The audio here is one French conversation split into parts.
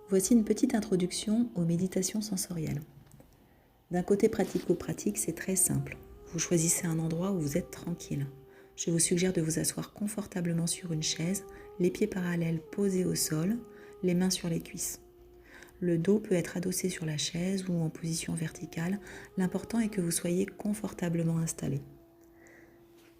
Voici une petite introduction aux méditations sensorielles. D'un côté pratico-pratique, c'est très simple. Vous choisissez un endroit où vous êtes tranquille. Je vous suggère de vous asseoir confortablement sur une chaise, les pieds parallèles posés au sol, les mains sur les cuisses. Le dos peut être adossé sur la chaise ou en position verticale. L'important est que vous soyez confortablement installé.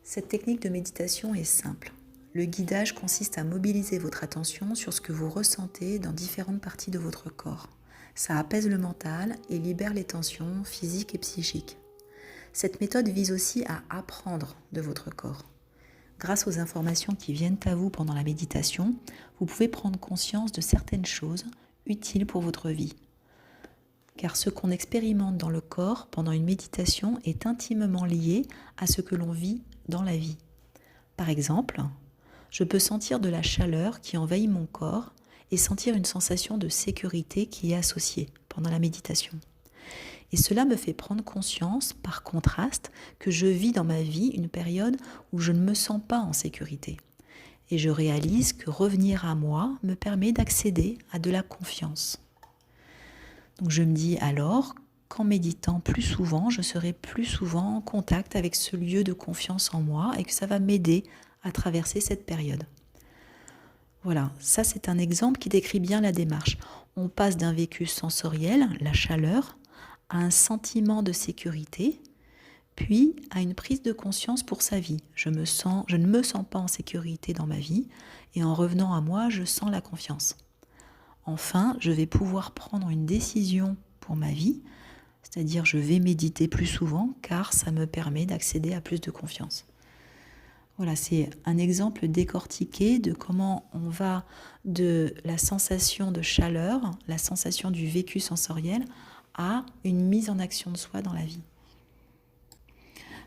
Cette technique de méditation est simple. Le guidage consiste à mobiliser votre attention sur ce que vous ressentez dans différentes parties de votre corps. Ça apaise le mental et libère les tensions physiques et psychiques. Cette méthode vise aussi à apprendre de votre corps. Grâce aux informations qui viennent à vous pendant la méditation, vous pouvez prendre conscience de certaines choses utiles pour votre vie. Car ce qu'on expérimente dans le corps pendant une méditation est intimement lié à ce que l'on vit dans la vie. Par exemple, je peux sentir de la chaleur qui envahit mon corps et sentir une sensation de sécurité qui est associée pendant la méditation. Et cela me fait prendre conscience, par contraste, que je vis dans ma vie une période où je ne me sens pas en sécurité. Et je réalise que revenir à moi me permet d'accéder à de la confiance. Donc je me dis alors qu'en méditant plus souvent, je serai plus souvent en contact avec ce lieu de confiance en moi et que ça va m'aider à traverser cette période. Voilà, ça c'est un exemple qui décrit bien la démarche. On passe d'un vécu sensoriel, la chaleur, à un sentiment de sécurité, puis à une prise de conscience pour sa vie. Je ne me sens pas en sécurité dans ma vie et en revenant à moi, je sens la confiance. Enfin, je vais pouvoir prendre une décision pour ma vie, c'est-à-dire je vais méditer plus souvent car ça me permet d'accéder à plus de confiance. Voilà, c'est un exemple décortiqué de comment on va de la sensation de chaleur, la sensation du vécu sensoriel, à une mise en action de soi dans la vie.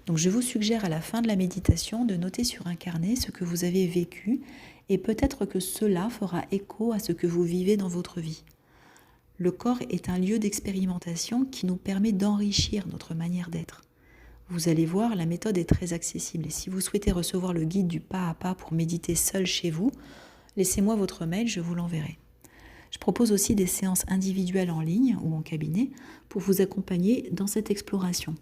Donc je vous suggère à la fin de la méditation de noter sur un carnet ce que vous avez vécu et peut-être que cela fera écho à ce que vous vivez dans votre vie. Le corps est un lieu d'expérimentation qui nous permet d'enrichir notre manière d'être. Vous allez voir, la méthode est très accessible et si vous souhaitez recevoir le guide du pas à pas pour méditer seul chez vous, laissez-moi votre mail, je vous l'enverrai. Je propose aussi des séances individuelles en ligne ou en cabinet pour vous accompagner dans cette exploration.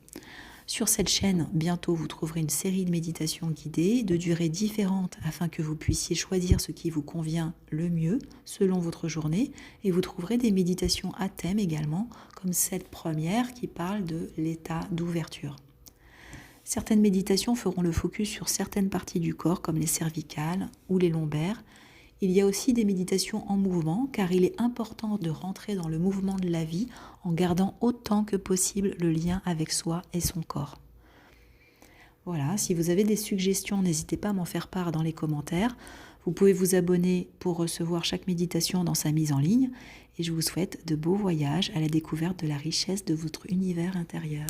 Sur cette chaîne, bientôt vous trouverez une série de méditations guidées de durées différentes afin que vous puissiez choisir ce qui vous convient le mieux selon votre journée et vous trouverez des méditations à thème également comme cette première qui parle de l'état d'ouverture. Certaines méditations feront le focus sur certaines parties du corps comme les cervicales ou les lombaires. Il y a aussi des méditations en mouvement car il est important de rentrer dans le mouvement de la vie en gardant autant que possible le lien avec soi et son corps. Voilà, si vous avez des suggestions, n'hésitez pas à m'en faire part dans les commentaires. Vous pouvez vous abonner pour recevoir chaque méditation dans sa mise en ligne et je vous souhaite de beaux voyages à la découverte de la richesse de votre univers intérieur.